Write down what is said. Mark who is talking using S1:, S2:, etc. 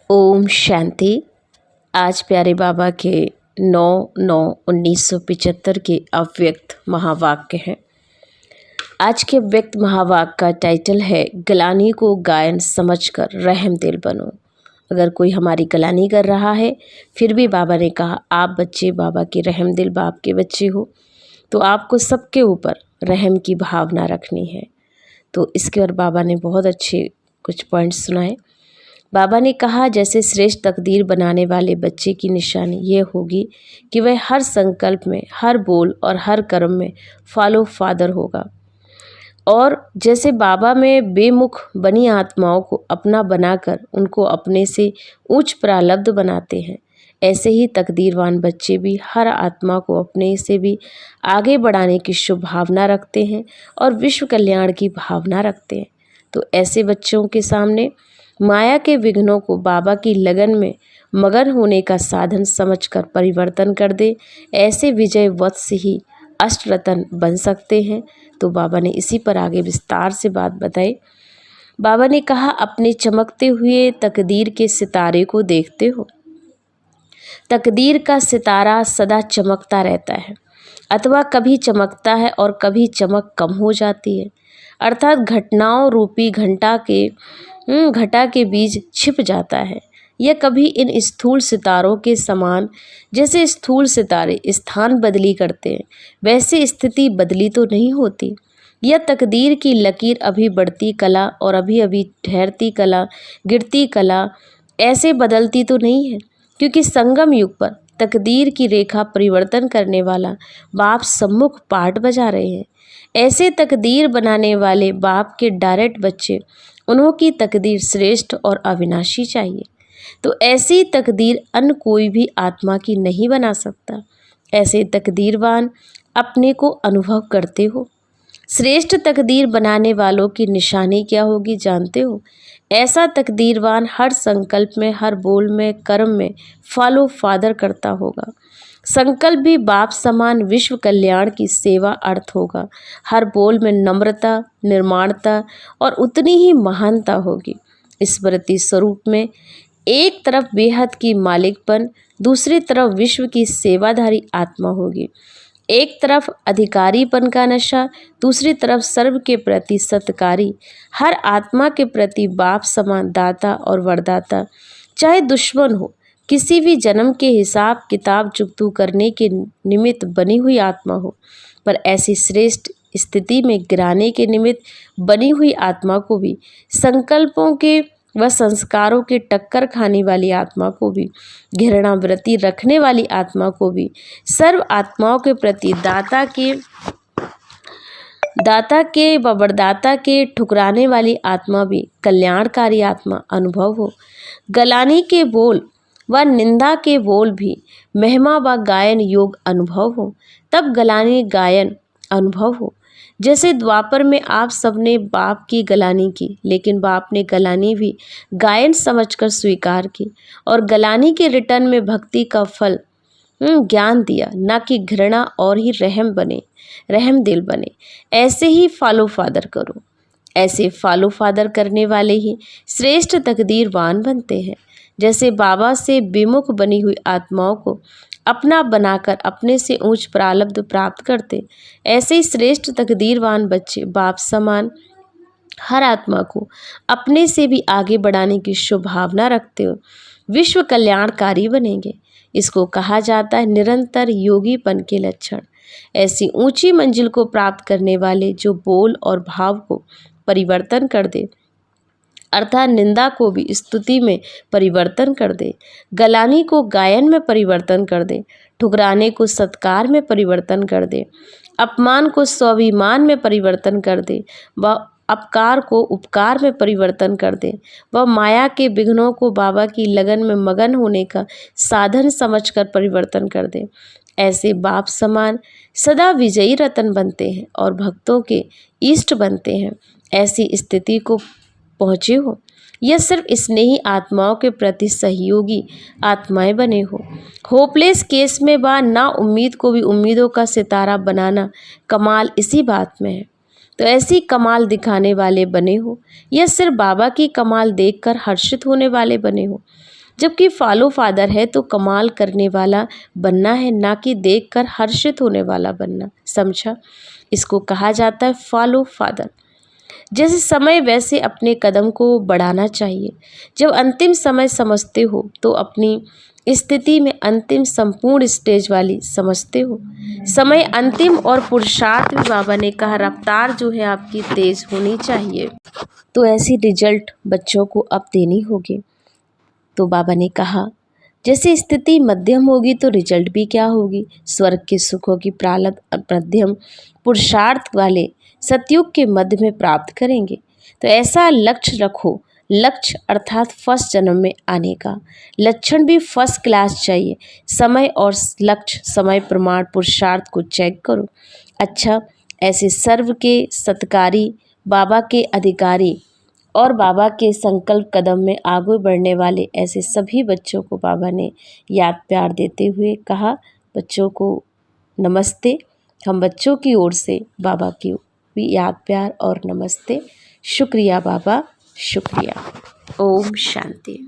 S1: ओम शांति। आज प्यारे बाबा के 9/9/1975 के अव्यक्त महावाक्य हैं। आज के व्यक्त महावाक्य का टाइटल है गलानी को गायन समझकर रहम दिल बनो। अगर कोई हमारी गलानी कर रहा है फिर भी बाबा ने कहा आप बच्चे बाबा के रहम दिल बाप के बच्चे हो, तो आपको सबके ऊपर रहम की भावना रखनी है। तो इसके और बाबा ने बहुत अच्छे कुछ पॉइंट्स सुनाए। बाबा ने कहा जैसे श्रेष्ठ तकदीर बनाने वाले बच्चे की निशानी ये होगी कि वह हर संकल्प में, हर बोल और हर कर्म में फॉलो फादर होगा। और जैसे बाबा में बेमुख बनी आत्माओं को अपना बनाकर उनको अपने से उच्च प्रारब्ध बनाते हैं, ऐसे ही तकदीरवान बच्चे भी हर आत्मा को अपने से भी आगे बढ़ाने की शुभ भावना रखते हैं और विश्व कल्याण की भावना रखते हैं। तो ऐसे बच्चों के सामने माया के विघ्नों को बाबा की लगन में मगन होने का साधन समझकर परिवर्तन कर दे, ऐसे विजय वत्स ही अष्टरत्न बन सकते हैं। तो बाबा ने इसी पर आगे विस्तार से बात बताई। बाबा ने कहा अपने चमकते हुए तकदीर के सितारे को देखते हो। तकदीर का सितारा सदा चमकता रहता है, अथवा कभी चमकता है और कभी चमक कम हो जाती है, अर्थात घटनाओं रूपी घटा के बीच छिप जाता है। यह कभी इन स्थूल सितारों के समान, जैसे स्थूल सितारे स्थान बदली करते हैं वैसे स्थिति बदली तो नहीं होती। यह तकदीर की लकीर अभी बढ़ती कला और अभी अभी ठहरती कला, गिरती कला ऐसे बदलती तो नहीं है, क्योंकि संगम युग पर तकदीर की रेखा परिवर्तन करने वाला बाप सम्मुख पाठ बजा रहे हैं। ऐसे तकदीर बनाने वाले बाप के डायरेक्ट बच्चे, उन्हों की तकदीर श्रेष्ठ और अविनाशी चाहिए। तो ऐसी तकदीर अन्य कोई भी आत्मा की नहीं बना सकता। ऐसे तकदीरवान अपने को अनुभव करते हो। श्रेष्ठ तकदीर बनाने वालों की निशानी क्या होगी जानते हो? ऐसा तकदीरवान हर संकल्प में, हर बोल में, कर्म में फॉलो फादर करता होगा। संकल्प भी बाप समान विश्व कल्याण की सेवा अर्थ होगा। हर बोल में नम्रता, निर्माणता और उतनी ही महानता होगी। स्मृति स्वरूप में एक तरफ बेहद की मालिकपन, दूसरी तरफ विश्व की सेवाधारी आत्मा होगी। एक तरफ अधिकारीपन का नशा, दूसरी तरफ सर्व के प्रति सत्कारी, हर आत्मा के प्रति बाप समान दाता और वरदाता। चाहे दुश्मन हो, किसी भी जन्म के हिसाब किताब चुकतू करने के निमित्त बनी हुई आत्मा हो, पर ऐसी श्रेष्ठ स्थिति में गिराने के निमित्त बनी हुई आत्मा को भी, संकल्पों के व संस्कारों के टक्कर खाने वाली आत्मा को भी, घृणावृत्ति रखने वाली आत्मा को भी, सर्व आत्माओं के प्रति दाता के व वरदाता के ठुकराने वाली आत्मा भी कल्याणकारी आत्मा अनुभव हो। गलानी के बोल व निंदा के बोल भी महिमा व गायन योग अनुभव हो, तब गलानी गायन अनुभव हो। जैसे द्वापर में आप सबने बाप की गलानी की, लेकिन बाप ने गलानी भी गायन समझकर स्वीकार की और गलानी के रिटर्न में भक्ति का फल ज्ञान दिया, ना कि घृणा और ही रहम दिल बने। ऐसे ही फॉलो फादर करो। ऐसे फॉलो फादर करने वाले ही श्रेष्ठ तकदीरवान बनते हैं। जैसे बाबा से विमुख बनी हुई आत्माओं को अपना बनाकर अपने से ऊंच प्रारब्ध प्राप्त करते, ऐसे ही श्रेष्ठ तकदीरवान बच्चे बाप समान हर आत्मा को अपने से भी आगे बढ़ाने की शुभ भावना रखते हो विश्व कल्याणकारी बनेंगे। इसको कहा जाता है निरंतर योगीपन के लक्षण। ऐसी ऊंची मंजिल को प्राप्त करने वाले जो बोल और भाव को परिवर्तन कर दे, अर्थात निंदा को भी स्तुति में परिवर्तन कर दे, गलानी को गायन में परिवर्तन कर दे, ठुकराने को सत्कार में परिवर्तन कर दे, अपमान को स्वाभिमान में परिवर्तन कर दे, व अपकार को उपकार में परिवर्तन कर दे, व माया के विघ्नों को बाबा की लगन में मगन होने का साधन समझकर परिवर्तन कर दे। ऐसे बाप समान सदा विजयी रतन बनते हैं और भक्तों के इष्ट बनते हैं। ऐसी स्थिति को पहुँचे हो। यह सिर्फ स्नेही आत्माओं के प्रति सहयोगी आत्माएं बने हो। होपलेस केस में बा ना उम्मीद को भी उम्मीदों का सितारा बनाना कमाल इसी बात में है। तो ऐसी कमाल दिखाने वाले बने हो। यह सिर्फ बाबा की कमाल देखकर हर्षित होने वाले बने हो। जबकि फॉलो फादर है तो कमाल करने वाला बनना है, ना कि देखकर हर्षित होने वाला बनना। समझा? इसको कहा जाता है फॉलो फादर। जैसे समय वैसे अपने कदम को बढ़ाना चाहिए। जब अंतिम समय समझते हो तो अपनी स्थिति में अंतिम संपूर्ण स्टेज वाली समझते हो। समय अंतिम और पुरुषार्थ भी बाबा ने कहा रफ्तार जो है आपकी तेज होनी चाहिए। तो ऐसी रिजल्ट बच्चों को अब देनी होगी। तो बाबा ने कहा जैसे स्थिति मध्यम होगी तो रिजल्ट भी क्या होगी, स्वर्ग के सुखों की प्रारब्ध मध्यम पुरुषार्थ वाले सतयुग के मध्य में प्राप्त करेंगे। तो ऐसा लक्ष्य रखो, लक्ष्य अर्थात फर्स्ट जन्म में आने का। लक्षण भी फर्स्ट क्लास चाहिए। समय और लक्ष्य समय प्रमाण पुरुषार्थ को चेक करो। अच्छा, ऐसे सर्व के सत्कारी बाबा के अधिकारी और बाबा के संकल्प कदम में आगे बढ़ने वाले ऐसे सभी बच्चों को बाबा ने याद प्यार देते हुए कहा बच्चों को नमस्ते। हम बच्चों की ओर से बाबा की भी याद प्यार और नमस्ते। शुक्रिया बाबा, शुक्रिया। ओम शांति।